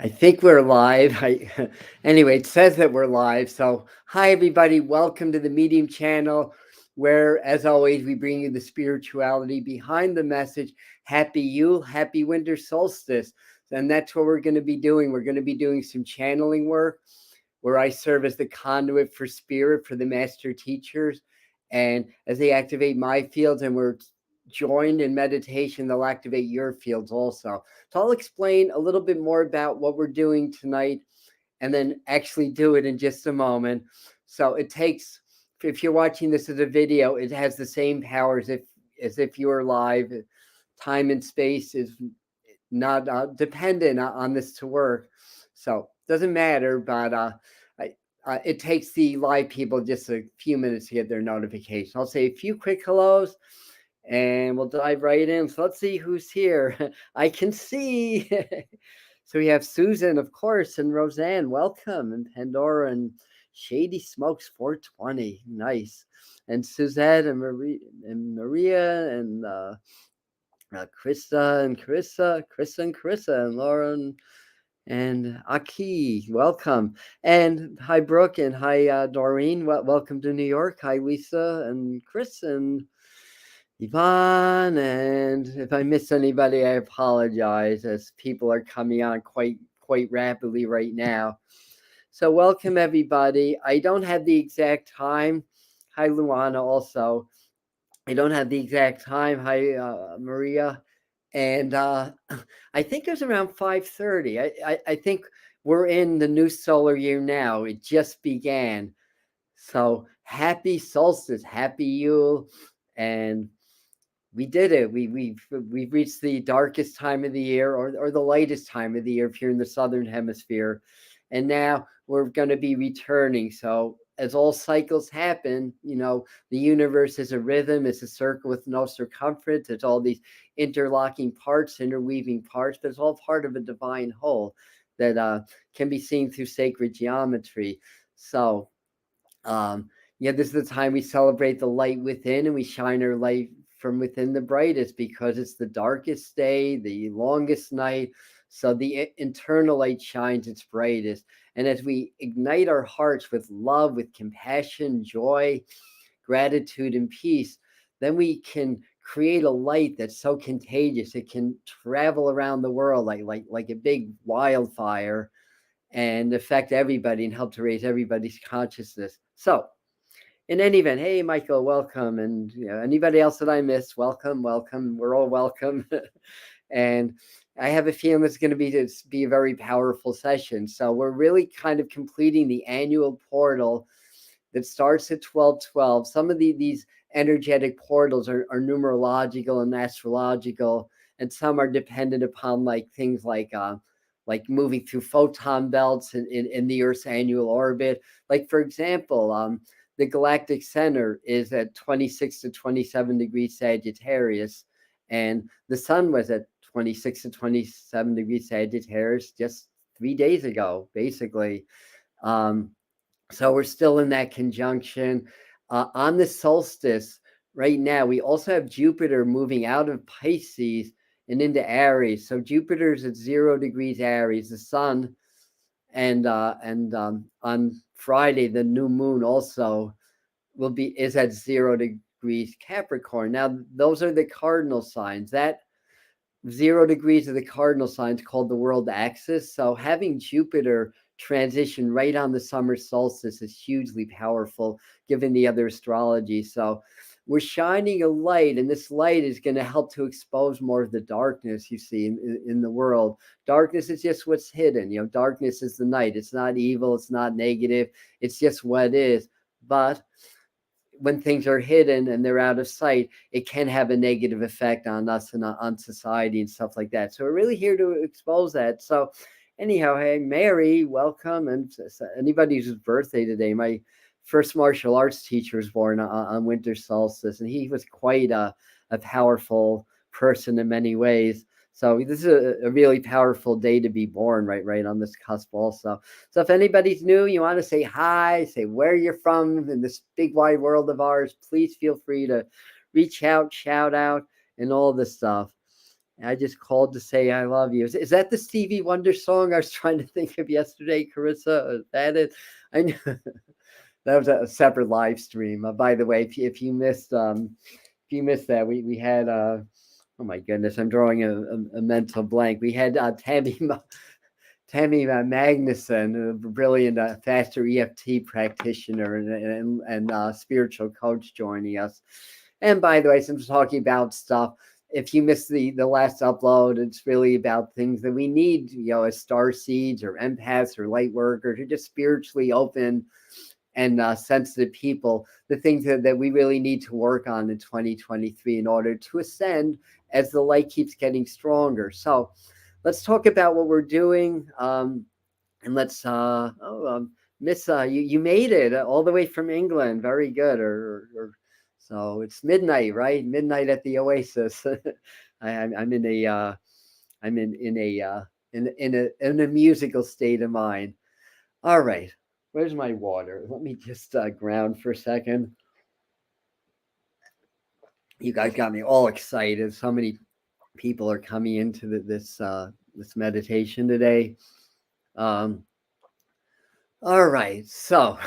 I think we're live. Anyway, it says that we're live. So, hi, everybody. Welcome to the Medium channel, where, as always, we bring you the spirituality behind the message. Happy Yule, happy winter solstice. And that's what we're going to be doing. We're going to be doing some channeling work where I serve as the conduit for spirit for the master teachers. And as they activate my fields and we're joined in meditation, they'll activate your fields also. So I'll explain a little bit more about what we're doing tonight and then actually do it in just a moment. So it takes, if you're watching this as a video, it has the same powers as if you were live. Time and space is not dependent on this to work. So it doesn't matter, but it takes the live people just a few minutes to get their notification. I'll say a few quick hellos and we'll dive right in. So let's see who's here. I can see. So we have Susan, of course, and Roseanne. Welcome. And Pandora and Shady Smokes 420. Nice. And Suzette and Maria and Krista and Carissa and Lauren and Aki. Welcome. And hi, Brooke, and hi, Doreen. Welcome to New York. Hi, Lisa and Chris and Yvonne, and if I miss anybody, I apologize, as people are coming on quite rapidly right now. So welcome, everybody. I don't have the exact time. Hi, Luana, also. I don't have the exact time. Hi, Maria. And I think it was around 5:30. I think we're in the new solar year now. It just began. So happy solstice, happy Yule, and we did it. We've reached the darkest time of the year, or the lightest time of the year if you're in the southern hemisphere, and now we're going to be returning. So as all cycles happen, the universe is a rhythm. It's a circle with no circumference. It's all these interlocking parts, interweaving parts, but it's all part of a divine whole that can be seen through sacred geometry. So this is the time we celebrate the light within, and we shine our light from within the brightest, because it's the darkest day, the longest night. So the internal light shines its brightest. And as we ignite our hearts with love, with compassion, joy, gratitude, and peace, then we can create a light that's so contagious it can travel around the world like a big wildfire and affect everybody and help to raise everybody's consciousness. So in any event, hey, Michael, welcome. And anybody else that I missed, welcome. We're all welcome. And I have a feeling it's going to be a very powerful session. So we're really kind of completing the annual portal that starts at 12/12. Some of these energetic portals are numerological and astrological, and some are dependent upon things like moving through photon belts in the Earth's annual orbit. Like, for example, the galactic center is at 26 to 27 degrees Sagittarius, and the sun was at 26 to 27 degrees Sagittarius just 3 days ago, basically. So we're still in that conjunction. On the solstice right now, we also have Jupiter moving out of Pisces and into Aries. So Jupiter's at 0 degrees Aries, the sun, and on Friday, the new moon also is at 0 degrees Capricorn. Now, those are the cardinal signs. That 0 degrees of the cardinal signs called the world axis. So having Jupiter transition right on the summer solstice is hugely powerful, given the other astrology. So we're shining a light, and this light is going to help to expose more of the darkness you see in the world. Darkness is just what's hidden. Darkness is the night. It's not evil. It's not negative. It's just what is. But when things are hidden and they're out of sight, it can have a negative effect on us and on society and stuff like that. So we're really here to expose that. So anyhow, hey, Mary, welcome. And anybody whose birthday today, my first martial arts teacher was born on winter solstice, and he was quite a powerful person in many ways. So this is a really powerful day to be born, right on this cusp also. So if anybody's new, you want to say hi, say where you're from in this big wide world of ours, please feel free to reach out, shout out, and all this stuff. I just called to say I love you. Is that the Stevie Wonder song I was trying to think of yesterday, Carissa? Is that it? I know that was a separate live stream. By the way, if you missed that, we had oh my goodness, I'm drawing a mental blank. We had Tammy Magnuson, a brilliant faster EFT practitioner and spiritual coach, joining us. And by the way, since we're talking about stuff, if you missed the last upload, it's really about things that we need, as star seeds or empaths or light workers or just spiritually open and sensitive people, the things that we really need to work on in 2023 in order to ascend as the light keeps getting stronger. So let's talk about what we're doing. And let's, Miss, you made it all the way from England. Very good. So it's midnight, right? Midnight at the Oasis. I'm in a musical state of mind. All right. Where's my water? Let me just ground for a second. You guys got me all excited. So many people are coming into this meditation today. All right. So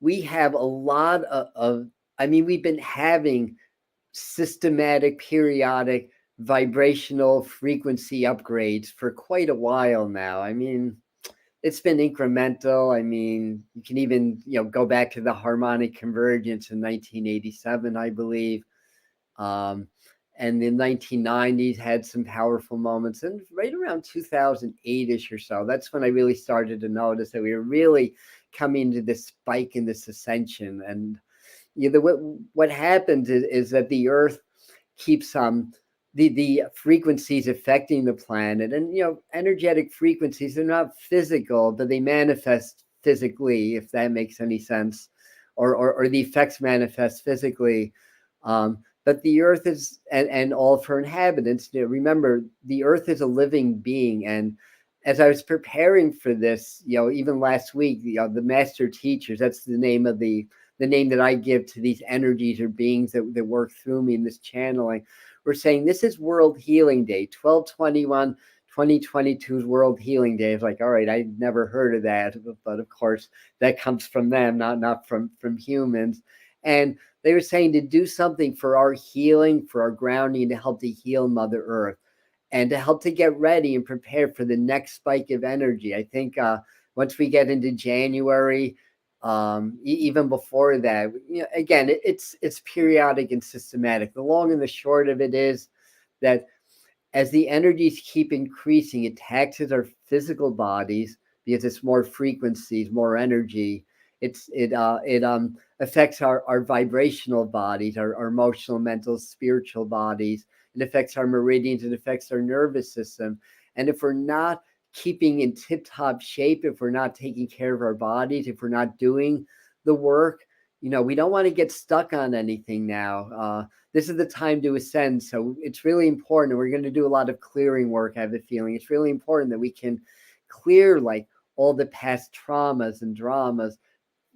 we have a lot of we've been having systematic, periodic, vibrational frequency upgrades for quite a while now. It's been incremental. You can even, go back to the harmonic convergence in 1987, I believe. And the 1990s had some powerful moments. And right around 2008-ish or so, that's when I really started to notice that we were really coming to this spike in this ascension. And what happens is that the Earth keeps the frequencies affecting the planet, and energetic frequencies are not physical, but they manifest physically, if that makes any sense, or the effects manifest physically. But the Earth is, and all of her inhabitants, remember, the Earth is a living being. And as I was preparing for this, even last week, the master teachers, that's the name that I give to these energies or beings that work through me in this channeling. We're saying this is World Healing Day, 12/21, 2022 is World Healing Day. It's like, all right, I never heard of that, but of course that comes from them, not from humans. And they were saying to do something for our healing, for our grounding, to help to heal Mother Earth, and to help to get ready and prepare for the next spike of energy. I think once we get into January, even before that, again, it's periodic and systematic. The long and the short of it is that as the energies keep increasing, it taxes our physical bodies because it's more frequencies, more energy. It affects our vibrational bodies, our emotional, mental, spiritual bodies. It affects our meridians. It affects our nervous system. And if we're not keeping in tip-top shape, if we're not taking care of our bodies, if we're not doing the work, we don't want to get stuck on anything now. This is the time to ascend. So it's really important. We're going to do a lot of clearing work, I have a feeling. It's really important that we can clear like all the past traumas and dramas,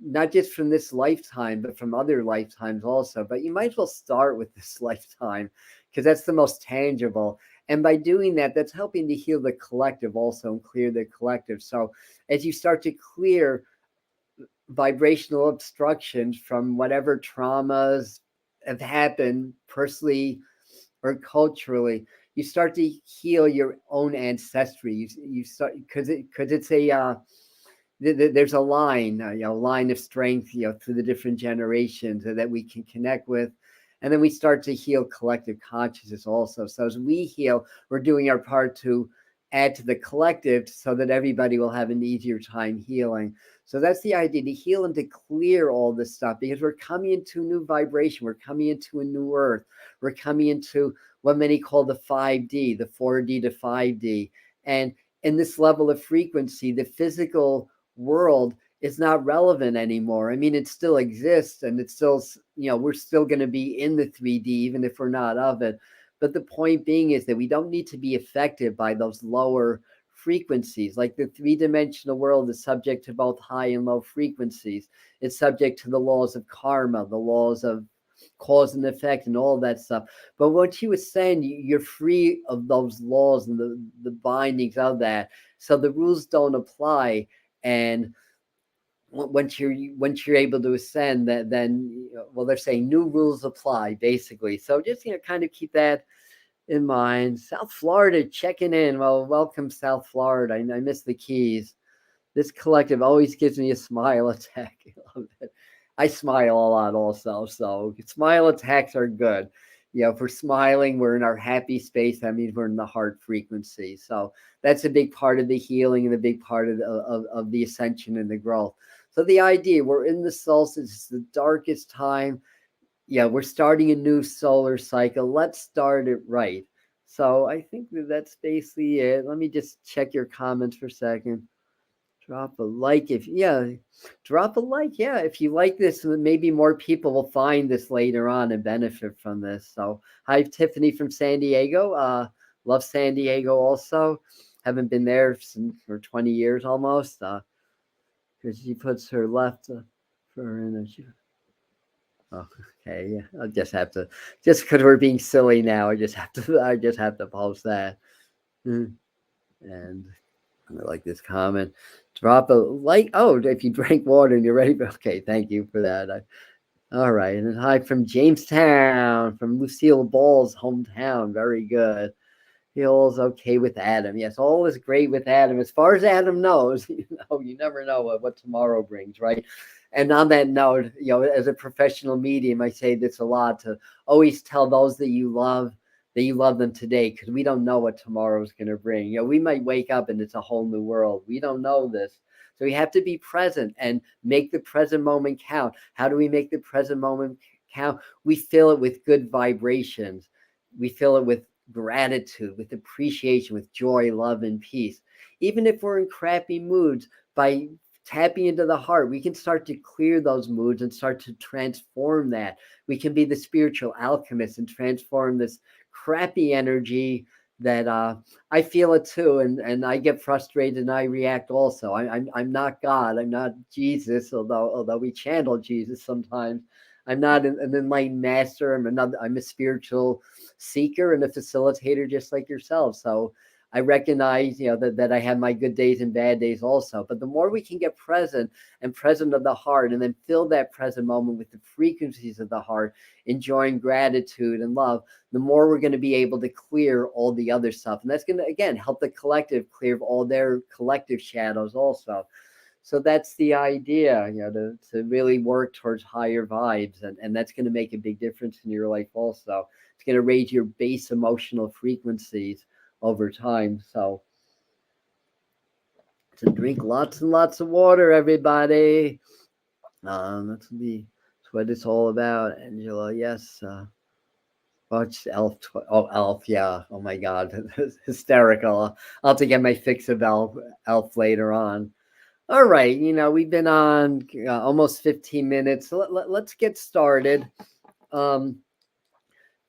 not just from this lifetime, but from other lifetimes also. But you might as well start with this lifetime because that's the most tangible. And by doing that, that's helping to heal the collective also and clear the collective. So as you start to clear vibrational obstructions from whatever traumas have happened personally or culturally, you start to heal your own ancestry. You start because it's a there's a line, line of strength, through the different generations that we can connect with. And then we start to heal collective consciousness also. So as we heal, we're doing our part to add to the collective so that everybody will have an easier time healing. So that's the idea, to heal and to clear all this stuff, because we're coming into a new vibration. We're coming into a new earth. We're coming into what many call the 5D, the 4D to 5D. And in this level of frequency, the physical world is not relevant anymore. It still exists, and it's still, we're still going to be in the 3D, even if we're not of it. But the point being is that we don't need to be affected by those lower frequencies. Like the three-dimensional world is subject to both high and low frequencies. It's subject to the laws of karma, the laws of cause and effect and all that stuff. But once you ascend, you're free of those laws and the bindings of that. So the rules don't apply. And once you're able to ascend, that then well, they're saying new rules apply basically. So just kind of keep that in mind. South Florida checking in. Well, welcome South Florida. I miss the Keys. This collective always gives me a smile attack. I love it. I smile a lot also, so smile attacks are good. If we're smiling, we're in our happy space. That means we're in the heart frequency. So that's a big part of the healing and a big part of the ascension and the growth. So the idea, we're in the solstice, it's the darkest time. We're starting a new solar cycle. Let's start it right. So I think that's basically it. Let me just check your comments for a second. Drop a like if drop a like. If you like this, maybe more people will find this later on and benefit from this. So hi, Tiffany from San Diego. Love San Diego also. Haven't been there for 20 years almost. Because she puts her left for energy. Oh, okay. Yeah, I'll just have to, just because we're being silly now, I just have to post that. And I like this comment. Drop a like. Oh, if you drank water and you're ready. Okay, thank you for that. All right. And hi from Jamestown, from Lucille Ball's hometown. Very good. All's okay with Adam. Yes, all is great with Adam. As far as Adam knows, you never know what tomorrow brings, right? And on that note, as a professional medium, I say this a lot, to always tell those that you love them today, because we don't know what tomorrow's going to bring. We might wake up and it's a whole new world. We don't know this. So we have to be present and make the present moment count. How do we make the present moment count? We fill it with good vibrations. We fill it with gratitude, with appreciation, with joy, love, and peace. Even if we're in crappy moods, by tapping into the heart, we can start to clear those moods and start to transform that. We can be the spiritual alchemist and transform this crappy energy that I feel it too, and I get frustrated and I react also. I'm not God, I'm not Jesus, although we channel Jesus sometimes. I'm not an enlightened master. I'm a spiritual seeker and a facilitator, just like yourself. So I recognize, that I have my good days and bad days also. But the more we can get present and present of the heart, and then fill that present moment with the frequencies of the heart, enjoying gratitude and love, the more we're going to be able to clear all the other stuff. And that's going to, again, help the collective clear all their collective shadows also. So that's the idea, to really work towards higher vibes. And that's going to make a big difference in your life also. It's going to raise your base emotional frequencies over time. So drink lots and lots of water, everybody. That's what it's all about, Angela. Yes. Watch Elf. Elf. Yeah. Oh my God. Hysterical. I'll have to get my fix of Elf later on. All right, we've been on almost 15 minutes. So let's get started.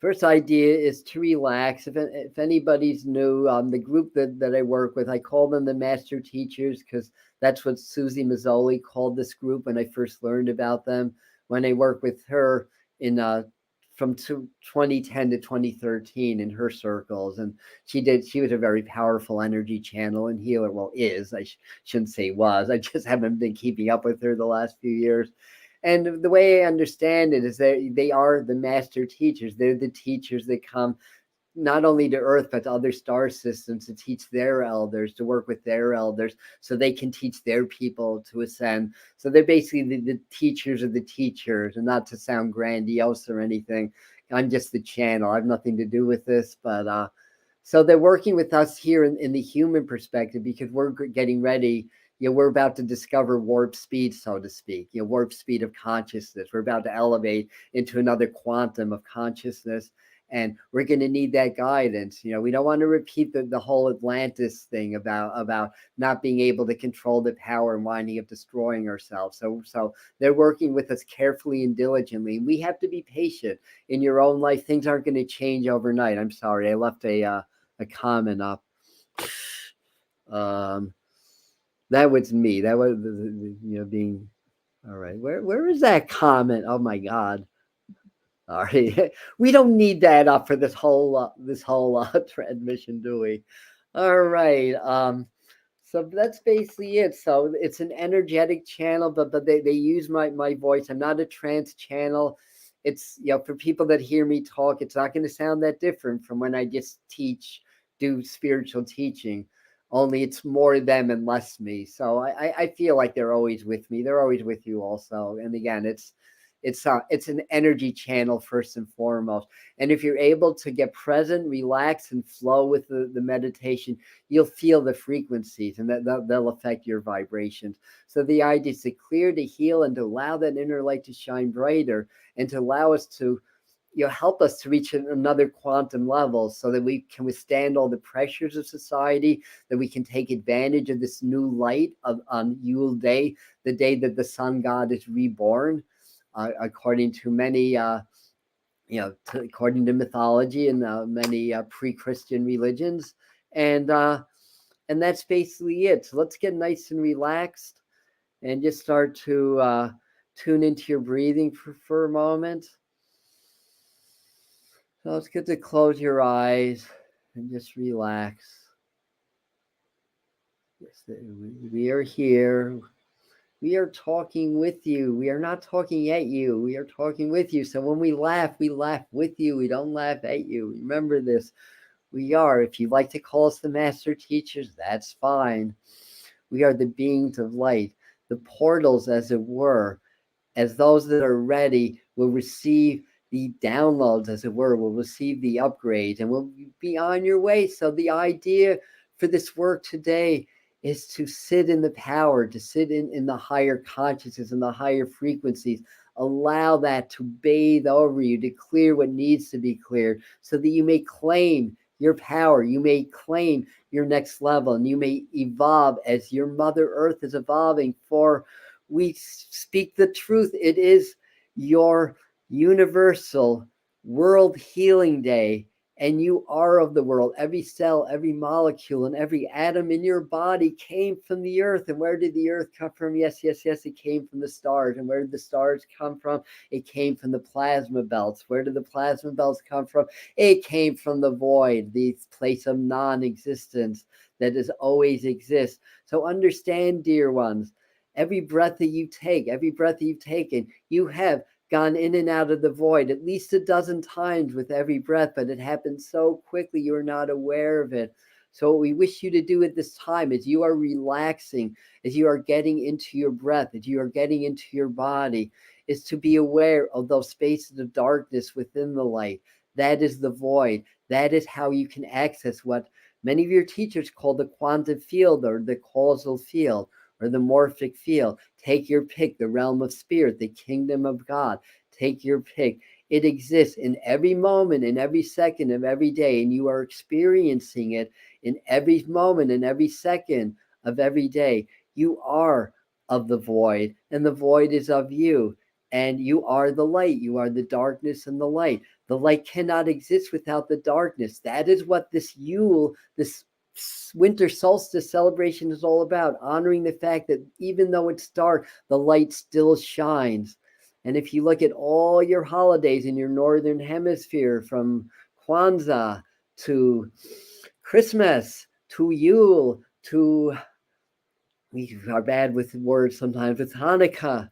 First idea is to relax. If anybody's new, the group that I work with, I call them the Master Teachers, because that's what Susie Mazzoli called this group when I first learned about them, when I worked with her from 2010 to 2013 in her circles. And she was a very powerful energy channel and healer. Well, is, I shouldn't say was, I just haven't been keeping up with her the last few years. And the way I understand it is that they are the master teachers. They're the teachers that come not only to Earth, but to other star systems to teach their elders, to work with their elders, so they can teach their people to ascend. So they're basically the teachers of the teachers, and not to sound grandiose or anything. I'm just the channel. I have nothing to do with this, but so they're working with us here in the human perspective, because we're getting ready. We're about to discover warp speed, so to speak, warp speed of consciousness. We're about to elevate into another quantum of consciousness. And we're going to need that guidance. We don't want to repeat the whole Atlantis thing about not being able to control the power and winding up destroying ourselves. So they're working with us carefully and diligently. We have to be patient. In your own life, things aren't going to change overnight. I'm sorry, I left a comment up. That was me. That was being all right. Where is that comment? Oh my God. All right. We don't need that up for this whole transmission, do we? All right. So that's basically it. So it's an energetic channel, but they use my voice. I'm not a trance channel. It's, for people that hear me talk, it's not going to sound that different from when I just do spiritual teaching. Only it's more them and less me. So I feel like they're always with me. They're always with you also. And again, it's an energy channel first and foremost. And if you're able to get present, relax, and flow with the meditation, you'll feel the frequencies, and they'll affect your vibrations. So the idea is to clear, to heal, and to allow that inner light to shine brighter, and to allow us to help us to reach another quantum level, so that we can withstand all the pressures of society, that we can take advantage of this new light on Yule Day, the day that the sun god is reborn, according to many according to mythology and many pre-Christian religions. And that's basically it. So let's get nice and relaxed and just start to tune into your breathing for a moment. So it's good to close your eyes and just relax. Yes, we are here. We are talking with you. We are not talking at you. We are talking with you. So when we laugh with you. We don't laugh at you. Remember this. We are. If you'd like to call us the master teachers, that's fine. We are the beings of light, the portals, as it were. As those that are ready will receive the downloads, as it were, will receive the upgrades, and will be on your way. So the idea for this work today is to sit in the power, to sit in the higher consciousness and the higher frequencies. Allow that to bathe over you, to clear what needs to be cleared, so that you may claim your power, you may claim your next level, and you may evolve as your Mother Earth is evolving. For we speak the truth. It is your universal world healing day, and you are of the world. Every cell, every molecule, and every atom in your body came from the earth. And where did the earth come from? Yes, it came from the stars. And where did the stars come from? It came from the plasma belts. Where did the plasma belts come from? It came from the void, the place of non-existence that has always exists. So understand, dear ones, every breath that you take, every breath that you've taken, you have gone in and out of the void at least a dozen times with every breath, but it happens so quickly you're not aware of it. So what we wish you to do at this time, as you are relaxing, as you are getting into your breath, as you are getting into your body, is to be aware of those spaces of darkness within the light. That is the void. That is how you can access what many of your teachers call the quantum field, or the causal field, or the morphic field. Take your pick, the realm of spirit, the kingdom of God. Take your pick. It exists in every moment, in every second of every day, and you are experiencing it in every moment, in every second of every day. You are of the void, and the void is of you. And you are the light. You are the darkness and the light. The light cannot exist without the darkness. That is what this Yule, this winter solstice celebration is all about, honoring the fact that even though it's dark, the light still shines. And if you look at all your holidays in your northern hemisphere, from Kwanzaa to Christmas to Yule to, we are bad with words sometimes, with Hanukkah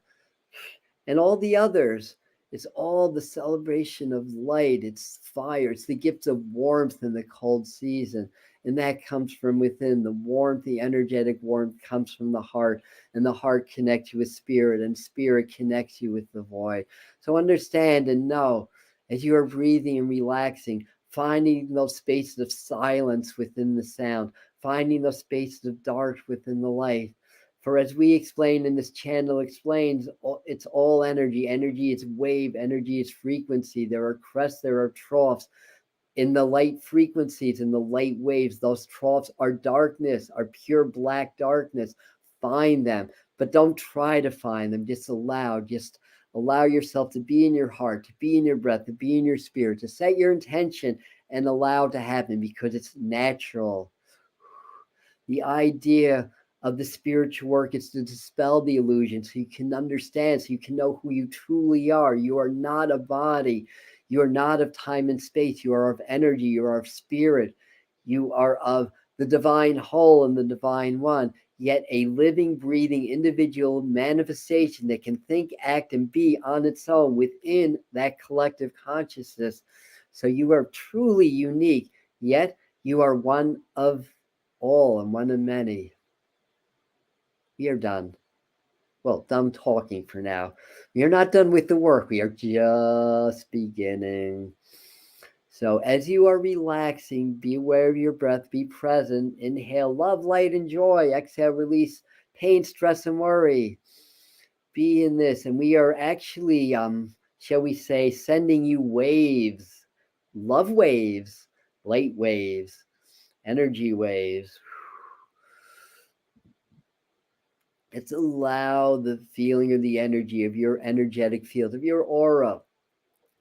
and all the others, it's all the celebration of light. It's fire. It's the gift of warmth in the cold season. And that comes from within. The warmth, the energetic warmth, comes from the heart. And the heart connects you with spirit. And spirit connects you with the void. So understand and know, as you are breathing and relaxing, finding those spaces of silence within the sound, finding those spaces of dark within the light. For as we explain, and this channel explains, it's all energy. Energy is wave. Energy is frequency. There are crests, there are troughs. In the light frequencies, in the light waves, those troughs are darkness, are pure black darkness. Find them, but don't try to find them. Just allow yourself to be in your heart, to be in your breath, to be in your spirit, to set your intention and allow it to happen, because it's natural. The idea of the spiritual work is to dispel the illusion so you can understand, so you can know who you truly are. You are not a body. You are not of time and space. You are of energy. You are of spirit. You are of the divine whole and the divine one, yet a living, breathing individual manifestation that can think, act, and be on its own within that collective consciousness. So you are truly unique, yet you are one of all and one of many. We are done. Well, done talking for now. We are not done with the work. We are just beginning. So as you are relaxing, be aware of your breath, be present, inhale love, light, and joy, exhale, release pain, stress, and worry. Be in this, and we are actually, shall we say, sending you waves, love waves, light waves, energy waves. Let's allow the feeling of the energy of your energetic field, of your aura,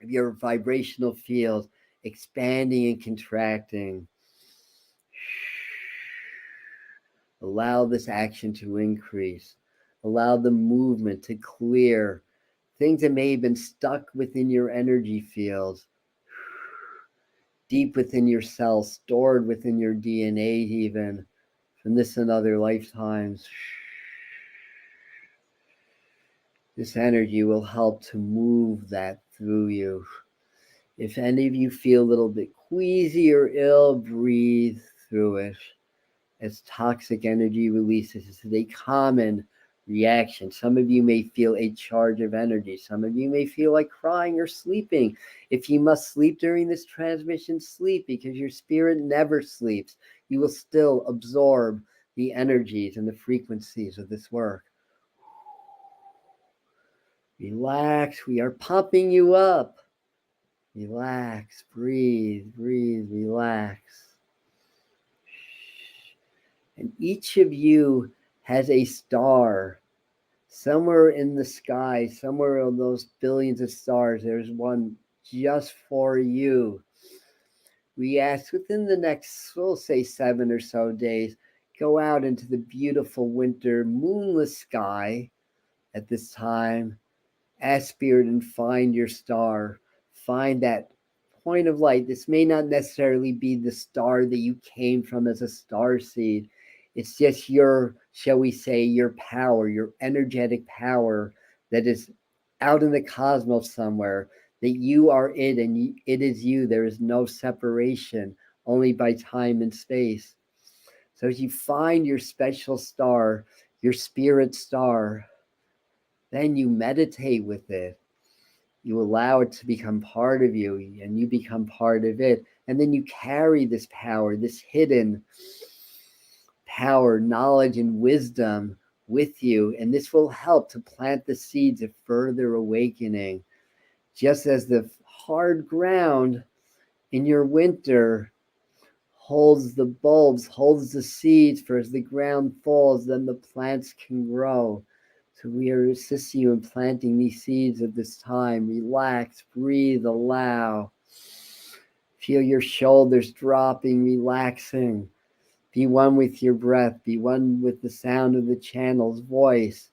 of your vibrational field, expanding and contracting. Allow this action to increase. Allow the movement to clear things that may have been stuck within your energy field, deep within your cells, stored within your DNA even, from this and other lifetimes. This energy will help to move that through you. If any of you feel a little bit queasy or ill, breathe through it. As toxic energy releases, this is a common reaction. Some of you may feel a charge of energy. Some of you may feel like crying or sleeping. If you must sleep during this transmission, sleep, because your spirit never sleeps. You will still absorb the energies and the frequencies of this work. Relax. We are pumping you up. Relax. Breathe, breathe, relax. And each of you has a star somewhere in the sky, somewhere in those billions of stars. There's one just for you. We ask within the next, we'll say 7 or so days, go out into the beautiful winter moonless sky at this time. Ask Spirit and find your star. Find that point of light. This may not necessarily be the star that you came from as a star seed. It's just your, shall we say, your power, your energetic power that is out in the cosmos somewhere, that you are it and it is you. There is no separation, only by time and space. So as you find your special star, your spirit star, then you meditate with it. You allow it to become part of you, and you become part of it. And then you carry this power, this hidden power, knowledge, and wisdom with you. And this will help to plant the seeds of further awakening. Just as the hard ground in your winter holds the bulbs, holds the seeds, for as the ground falls, then the plants can grow. So we are assisting you in planting these seeds at this time. Relax, breathe, allow. Feel your shoulders dropping, relaxing. Be one with your breath. Be one with the sound of the channel's voice.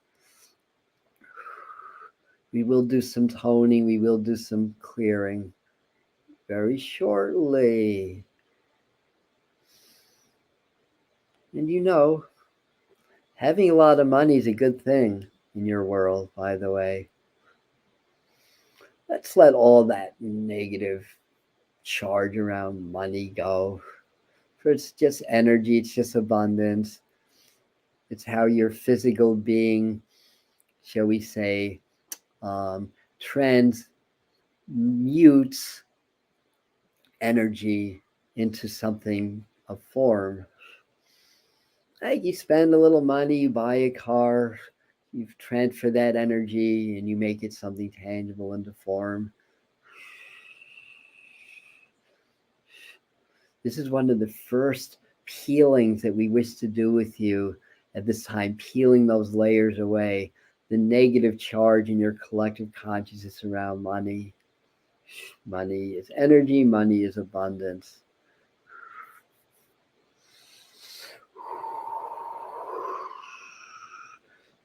We will do some toning. We will do some clearing very shortly. And you know, having a lot of money is a good thing in your world, by the way. Let's let all that negative charge around money go. For it's just energy, it's just abundance. It's how your physical being, shall we say, transmutes energy into something of form. Like you spend a little money, you buy a car, you transfer that energy and you make it something tangible into form. This is one of the first peelings that we wish to do with you at this time, peeling those layers away, the negative charge in your collective consciousness around money. Money is energy, money is abundance.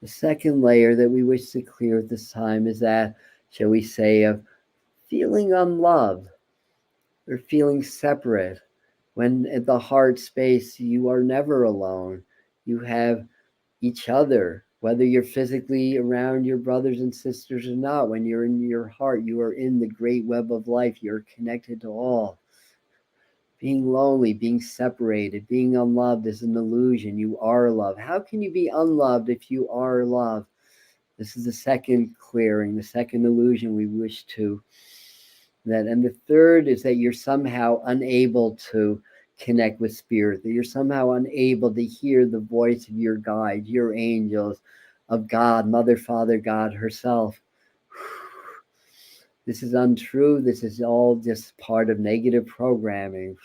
The second layer that we wish to clear at this time is that, shall we say, of feeling unloved or feeling separate. When at the heart space, you are never alone. You have each other, whether you're physically around your brothers and sisters or not. When you're in your heart, you are in the great web of life. You're connected to all. Being lonely, being separated, being unloved is an illusion. You are loved. How can you be unloved if you are loved? This is the second clearing, the second illusion we wish to. And the third is that you're somehow unable to connect with spirit, that you're somehow unable to hear the voice of your guide, your angels, of God, Mother, Father, God herself. This is untrue. This is all just part of negative programming.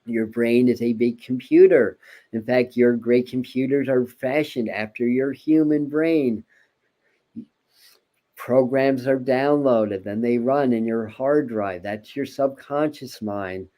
Your brain is a big computer. In fact, your great computers are fashioned after your human brain. Programs are downloaded, then they run in your hard drive. That's your subconscious mind.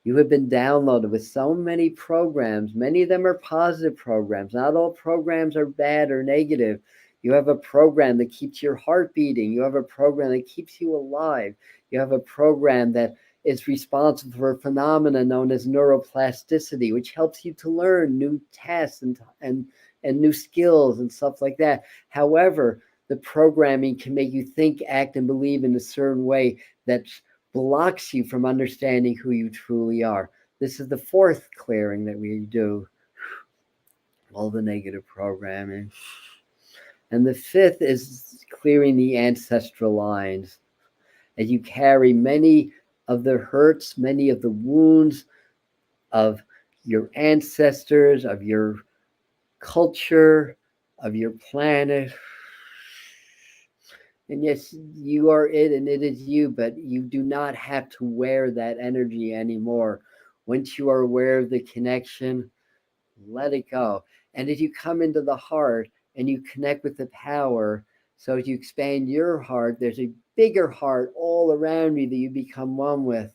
You have been downloaded with so many programs. Many of them are positive programs. Not all programs are bad or negative. You have a program that keeps your heart beating. You have a program that keeps you alive. You have a program that is responsible for a phenomenon known as neuroplasticity, which helps you to learn new tests and new skills and stuff like that. However, the programming can make you think, act, and believe in a certain way that blocks you from understanding who you truly are. This is the fourth clearing that we do. All the negative programming. And the fifth is clearing the ancestral lines. As you carry many of the hurts, many of the wounds of your ancestors, of your culture, of your planet. And yes, you are it and it is you, but you do not have to wear that energy anymore. Once you are aware of the connection, let it go. And as you come into the heart and you connect with the power, so as you expand your heart, there's a bigger heart all around you that you become one with.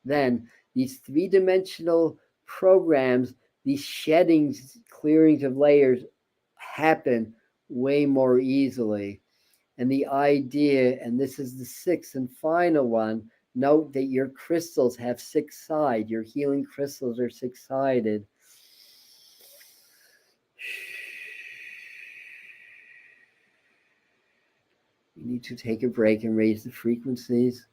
Then these three-dimensional programs, these sheddings, clearings of layers happen way more easily. And the idea, and this is the sixth and final one, note that your crystals have six sides. Your healing crystals are six-sided. You need to take a break and raise the frequencies.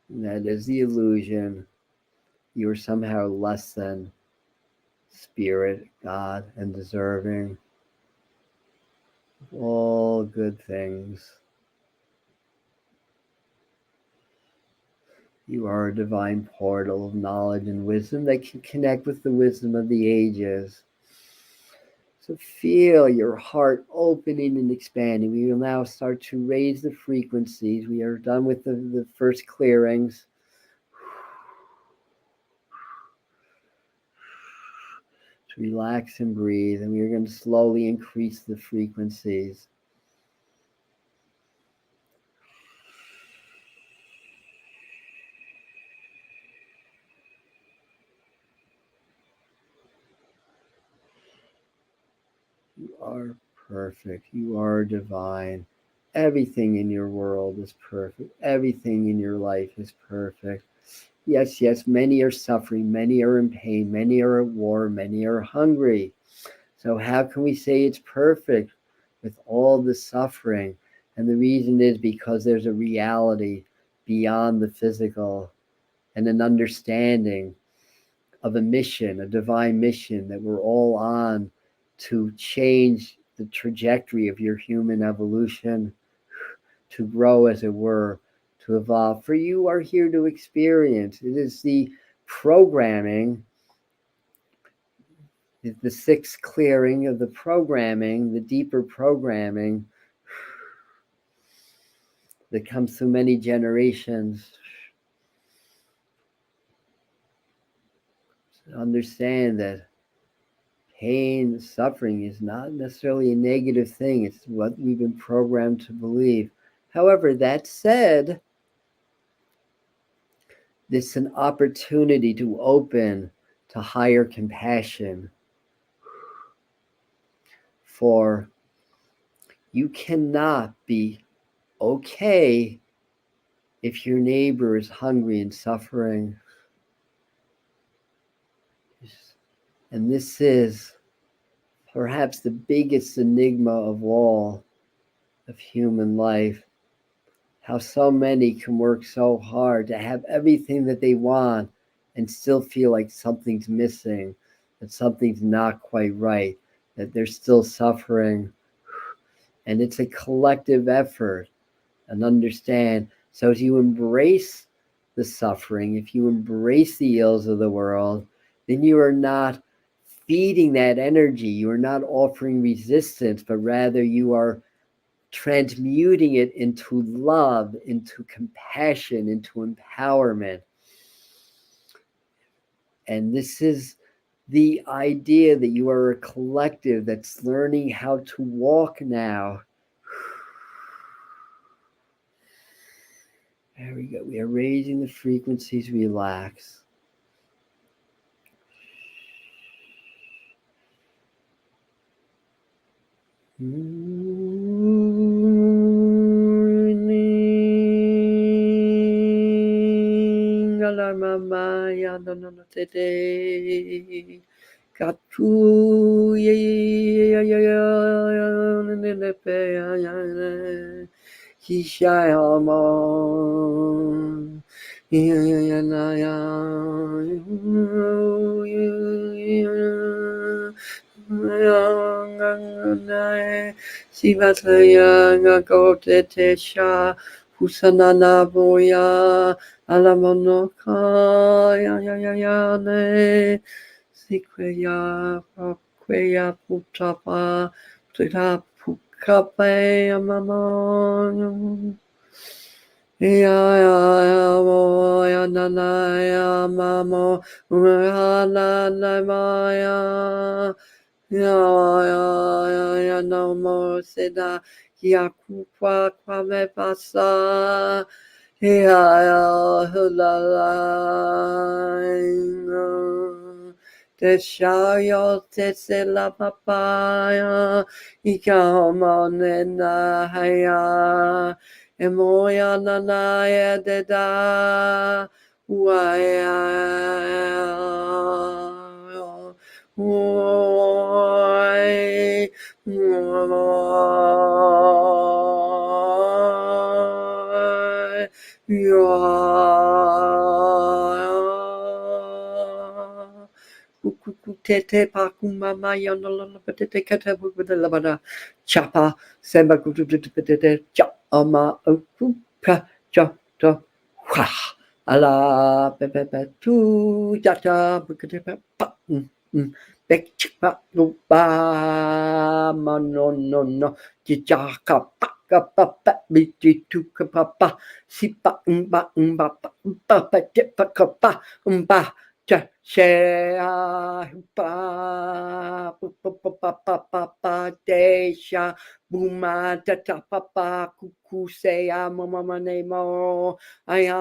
And that is the illusion. You are somehow less than spirit, God, and deserving of all good things. You are a divine portal of knowledge and wisdom that can connect with the wisdom of the ages. So feel your heart opening and expanding. We will now start to raise the frequencies. We are done with the first clearings. To relax and breathe, and we are going to slowly increase the frequencies. You are perfect. You are divine. Everything in your world is perfect. Everything in your life is perfect. Yes, yes, many are suffering. Many are in pain. Many are at war. Many are hungry. So how can we say it's perfect with all the suffering? And the reason is because there's a reality beyond the physical and an understanding of a mission, a divine mission that we're all on to change the trajectory of your human evolution, to grow, as it were, to evolve. For you are here to experience. It is the programming, the sixth clearing of the programming, the deeper programming that comes through many generations. So understand that pain, suffering is not necessarily a negative thing. It's what we've been programmed to believe. However, that said, this an opportunity to open to higher compassion. For you cannot be okay if your neighbor is hungry and suffering. And this is perhaps the biggest enigma of all of human life. How so many can work so hard to have everything that they want and still feel like something's missing, that something's not quite right, that they're still suffering. And it's a collective effort, and understand. So if you embrace the suffering, if you embrace the ills of the world, then you are not feeding that energy. You are not offering resistance, but rather you are transmuting it into love, into compassion, into empowerment. And this is the idea that you are a collective that's learning how to walk now. There we go. We are raising the frequencies. Relax. Sivataya Gotesha Husanana Boya Alamonoka Yayane Sikweya Pakweya Putapa Tita Pukape Amamon Ya Moya Nanaya Mamo Umana Maya Ya no more seda Yakupwa Kwame Pasa Ya Hulala Teshayo Tesela Papaya Ikamonena Haya Emoya Nanaya Deda Waya Tete Pakumama Yonala Petete Katabu with the Labada Chapa Semba Petete Chama Okupa Chata Hua Ala Pepe Tu Jata Bukatepa Bekpa Luba Manono Jaka Paka Papa Biti Tuka Papa Sipa Umba Papa Jepa Kapa Umba Shea pa pa desha buma tata papa kuku sea mama nemo aya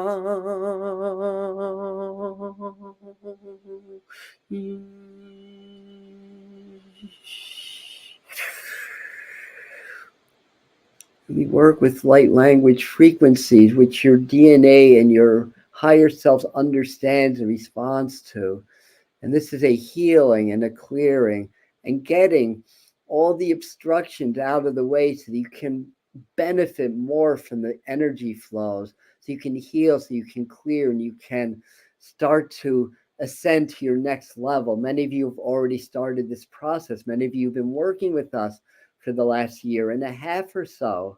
We work with light language frequencies, which your DNA and your higher self understands and responds to. And this is a healing and a clearing and getting all the obstructions out of the way so that you can benefit more from the energy flows, so you can heal, so you can clear, and you can start to ascend to your next level. Many of you have already started this process. Many of you have been working with us for the last year and a half or so.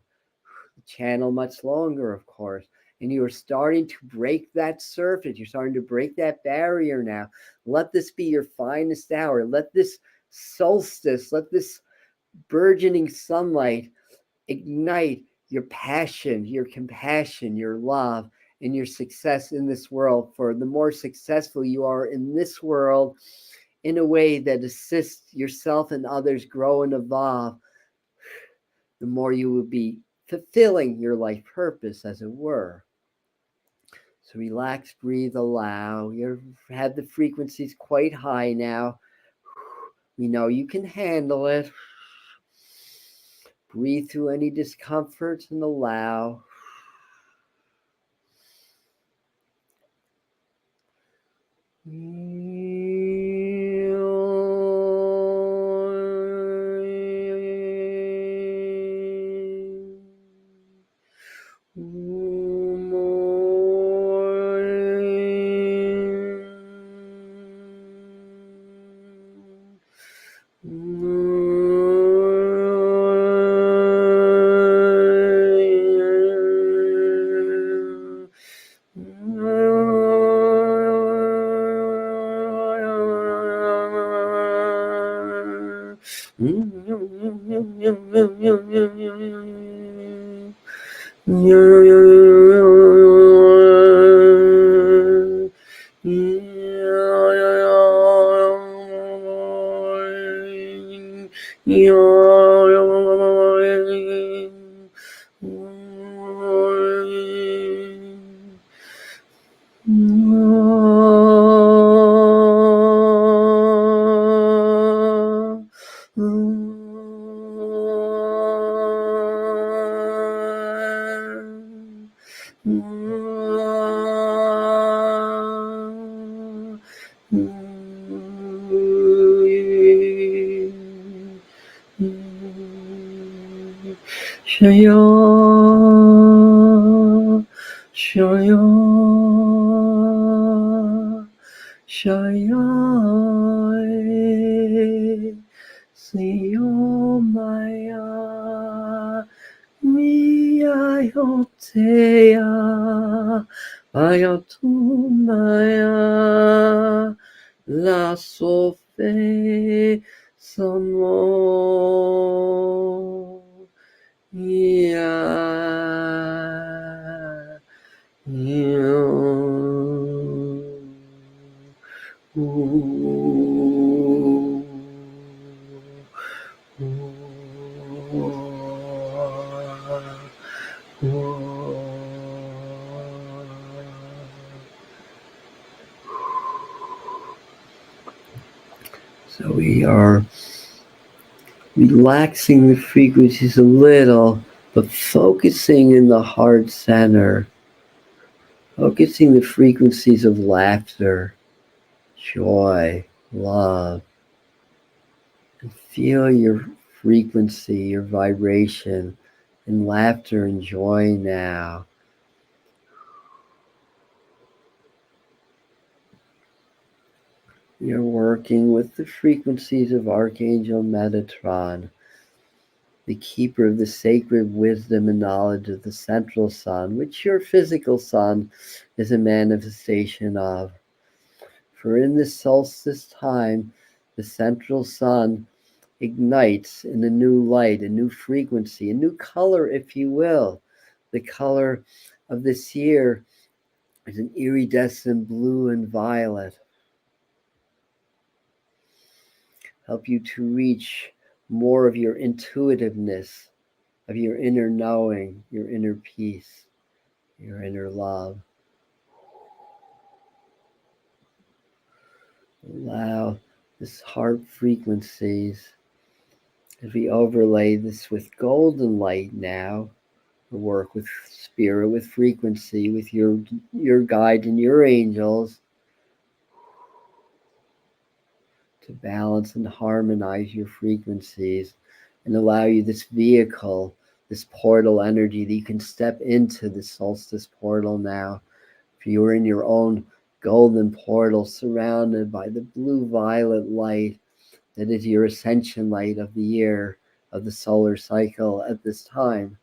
The channel much longer, of course. And you are starting to break that surface. You're starting to break that barrier now. Let this be your finest hour. Let this solstice, let this burgeoning sunlight ignite your passion, your compassion, your love, and your success in this world. For the more successful you are in this world in a way that assists yourself and others grow and evolve, the more you will be fulfilling your life purpose, as it were. So relax, breathe, allow. You've had the frequencies quite high now. We know you can handle it. Breathe through any discomfort and allow. Shaya, Shaya, Shaya, Siyomaya, Miyayotea, Ayatumaya, La Sofe, Samo. So we are relaxing the frequencies a little, but focusing in the heart center, focusing the frequencies of laughter, joy, love, and feel your frequency, your vibration in laughter and joy now. You're working with the frequencies of Archangel Metatron, the keeper of the sacred wisdom and knowledge of the central sun, which your physical sun is a manifestation of. For in this solstice time, the central sun ignites in a new light, a new frequency, a new color, if you will. The color of this year is an iridescent blue and violet. Help you to reach more of your intuitiveness, of your inner knowing, your inner peace, your inner love. Allow this heart frequencies, as we overlay this with golden light now, work with spirit, with frequency, with your guide and your angels, to balance and harmonize your frequencies and allow you this vehicle, this portal energy that you can step into the solstice portal now. If you are in your own golden portal surrounded by the blue-violet light that is your ascension light of the year, of the solar cycle at this time,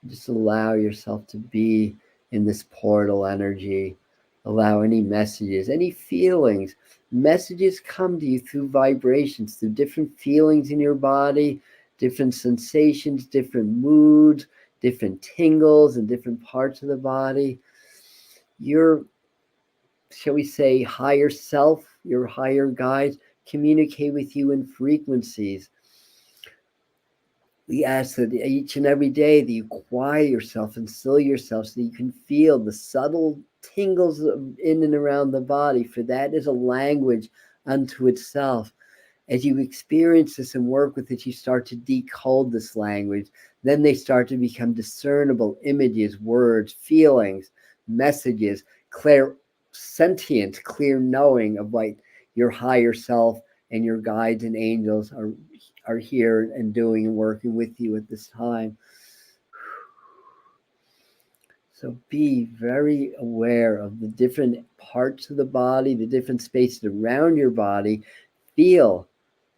just allow yourself to be in this portal energy. Allow any messages, any feelings. Messages come to you through vibrations, through different feelings in your body, different sensations, different moods, different tingles in different parts of the body. Your, shall we say, higher self, your higher guides communicate with you in frequencies. We ask that each and every day that you quiet yourself and still yourself so that you can feel the subtle tingles in and around the body, for that is a language unto itself. As you experience this and work with it, you start to decode this language. Then they start to become discernible images, words, feelings, messages, clear sentient, clear knowing of what your higher self and your guides and angels are here and doing and working with you at this time. So be very aware of the different parts of the body, the different spaces around your body. Feel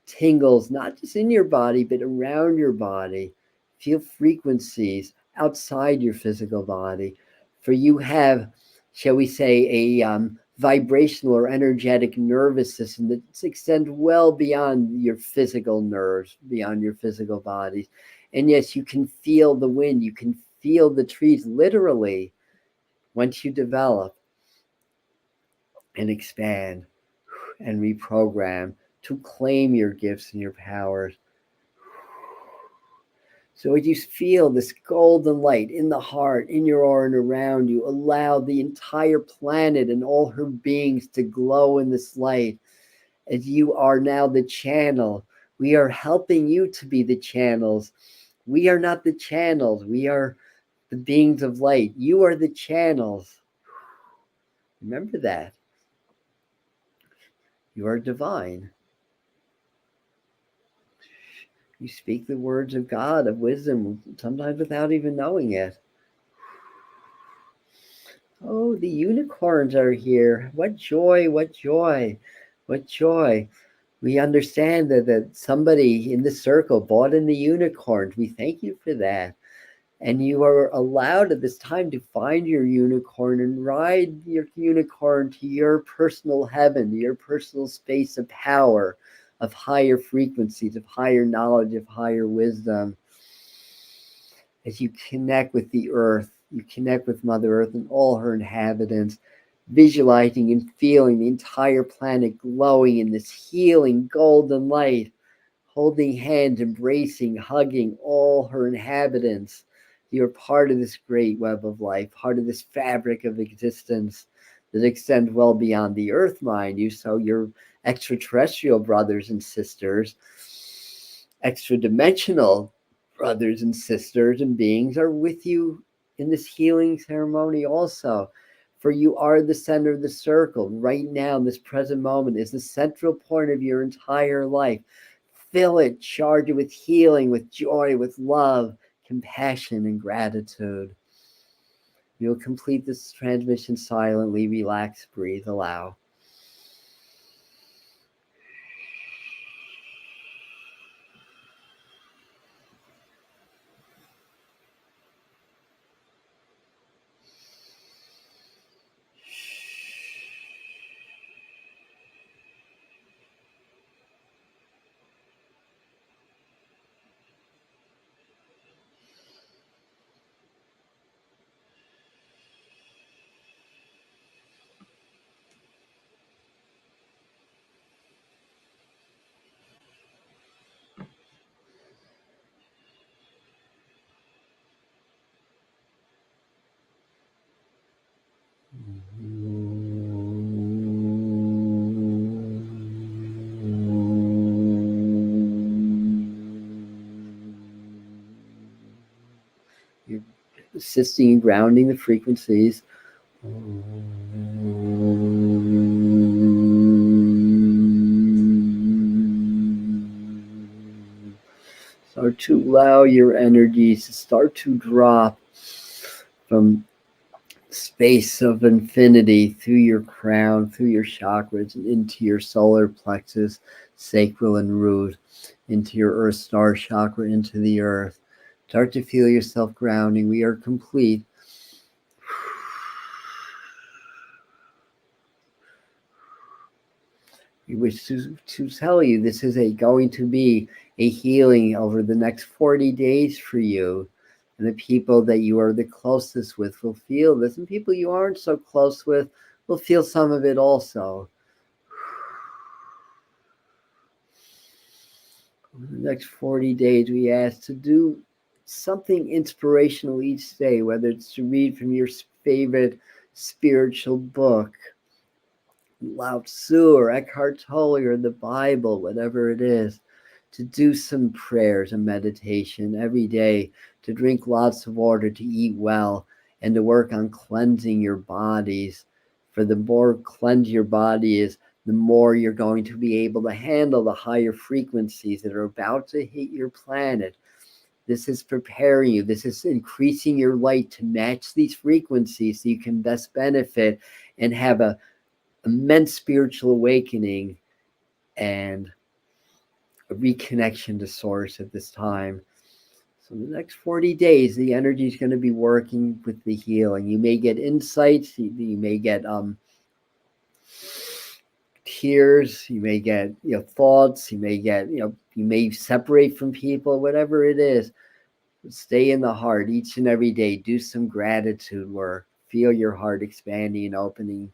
tingles, not just in your body, but around your body. Feel frequencies outside your physical body. For you have, shall we say, a vibrational or energetic nervous system that extends well beyond your physical nerves, beyond your physical bodies. And yes, you can feel the wind, you can feel the trees literally once you develop and expand and reprogram to claim your gifts and your powers. So as you feel this golden light in the heart, in your aura and around you, allow the entire planet and all her beings to glow in this light. As you are now the channel, we are helping you to be the channels. We are not the channels. We are the beings of light. You are the channels. Remember that. You are divine. You speak the words of God, of wisdom, sometimes without even knowing it. Oh, the unicorns are here. What joy, what joy, what joy. We understand that somebody in the circle bought in the unicorns. We thank you for that. And you are allowed at this time to find your unicorn and ride your unicorn to your personal heaven, your personal space of power, of higher frequencies, of higher knowledge, of higher wisdom. As you connect with the earth, you connect with Mother Earth and all her inhabitants, visualizing and feeling the entire planet glowing in this healing golden light, holding hands, embracing, hugging all her inhabitants. You're part of this great web of life, part of this fabric of existence that extends well beyond the earth, mind you. So your extraterrestrial brothers and sisters, extra-dimensional brothers and sisters and beings are with you in this healing ceremony also. For you are the center of the circle. Right now, in this present moment, is the central point of your entire life. Fill it, charge it with healing, with joy, with love, compassion, and gratitude. You'll complete this transmission silently. Relax, breathe, allow. You're assisting and grounding the frequencies. Start to allow your energies to start to drop from space of infinity through your crown, through your chakras, and into your solar plexus, sacral and root, into your earth star chakra, into the earth. Start to feel yourself grounding. We are complete. We wish to tell you this is going to be a healing over the next 40 days for you. And the people that you are the closest with will feel this. And people you aren't so close with will feel some of it also. The next 40 days, we ask to do something inspirational each day, whether it's to read from your favorite spiritual book, Lao Tzu or Eckhart Tolle or the Bible, whatever it is, to do some prayers and meditation every day, to drink lots of water, to eat well, and to work on cleansing your bodies. For the more cleansed your body is, the more you're going to be able to handle the higher frequencies that are about to hit your planet. This is preparing you. This is increasing your light to match these frequencies so you can best benefit and have a immense spiritual awakening and a reconnection to source at this time. So the next 40 days, the energy is going to be working with the healing. You may get insights, you may get tears, you may get thoughts, you may get you may separate from people, whatever it is. Stay in the heart each and every day. Do some gratitude work. Feel your heart expanding and opening.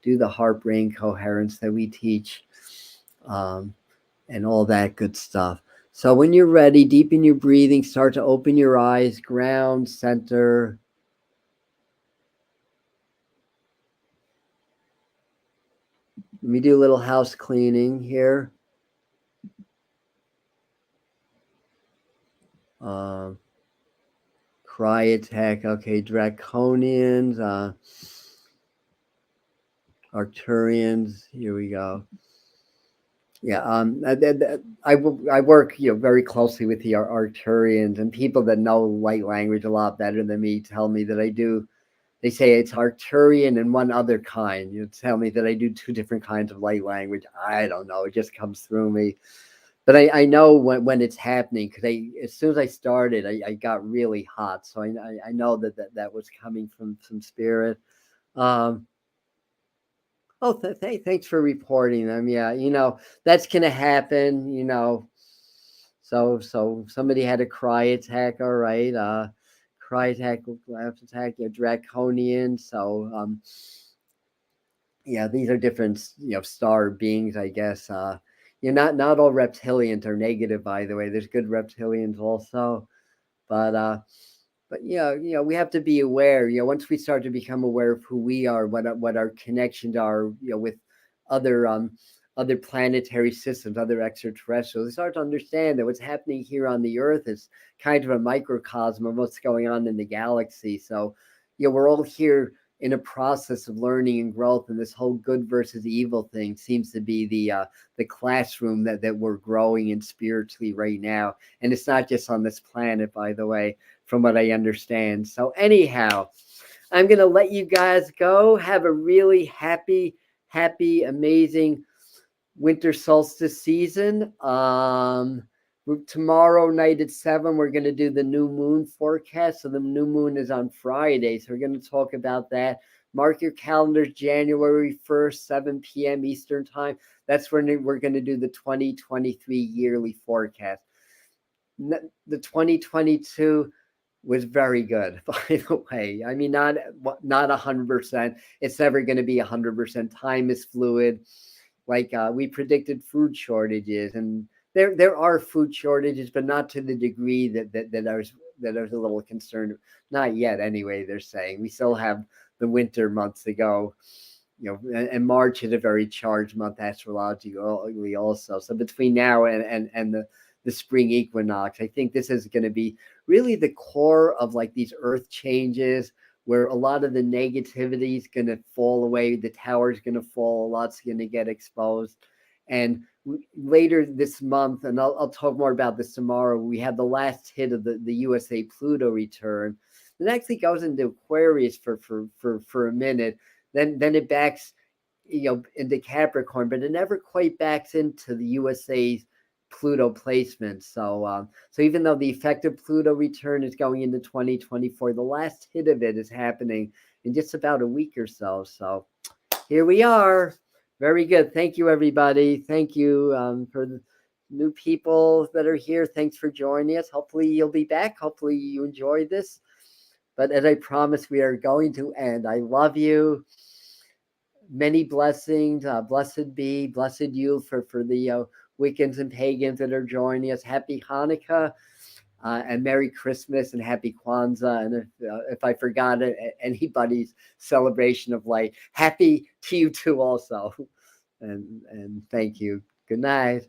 Do the heart brain coherence that we teach, and all that good stuff. So when you're ready, deepen your breathing, start to open your eyes, ground, center. Let me do a little house cleaning here. Cry attack. Okay, draconians, Arcturians. Here we go. Yeah, I work very closely with the Arcturians, and people that know light language a lot better than me tell me that I do. They say it's Arcturian and one other kind. You tell me that I do two different kinds of light language. I don't know. It just comes through me. But I know when it's happening, because as soon as I started, I got really hot. So I know that was coming from some spirit. Thanks for reporting them. Yeah, that's going to happen, So somebody had a cry attack. All right. Cry attack, laugh attack, draconian. So, yeah, these are different, star beings, I guess. Not all reptilians are negative, by the way. There's good reptilians also. But we have to be aware. Once we start to become aware of who we are, what our connections are, with other other planetary systems, other extraterrestrials, we start to understand that what's happening here on the Earth is kind of a microcosm of what's going on in the galaxy. So, we're all here in a process of learning and growth, and this whole good versus evil thing seems to be the classroom that we're growing in spiritually right now. And it's not just on this planet, by the way, from what I understand. So anyhow, I'm going to let you guys go. Have a really happy, amazing winter solstice season. Tomorrow night at 7, we're going to do the new moon forecast. So the new moon is on Friday. So we're going to talk about that. Mark your calendars, January 1st, 7 p.m. Eastern time. That's when we're going to do the 2023 yearly forecast. The 2022 was very good, by the way. I mean, not 100%. It's never going to be 100%. Time is fluid. Like we predicted food shortages, and there are food shortages, but not to the degree that I was a little concerned. Not yet, anyway. They're saying we still have the winter months to go. And March is a very charged month astrologically also. So between now and the spring equinox, I think this is going to be really the core of like these earth changes, where a lot of the negativity is going to fall away. The tower is going to fall. A lot's going to get exposed. And later this month, and I'll talk more about this tomorrow, we have the last hit of the USA Pluto return. It actually goes into Aquarius for a minute. Then it backs, into Capricorn, but it never quite backs into the USA's Pluto placement. So even though the effective Pluto return is going into 2024, the last hit of it is happening in just about a week or so. So here we are. Very good. Thank you, everybody. Thank you for the new people that are here. Thanks for joining us. Hopefully you'll be back. Hopefully you enjoyed this. But as I promised, we are going to end. I love you. Many blessings. Blessed be, blessed you for the Wiccans and pagans that are joining us. Happy Hanukkah. And Merry Christmas and Happy Kwanzaa. And if I forgot anybody's celebration of light, happy to you too also. And thank you. Good night.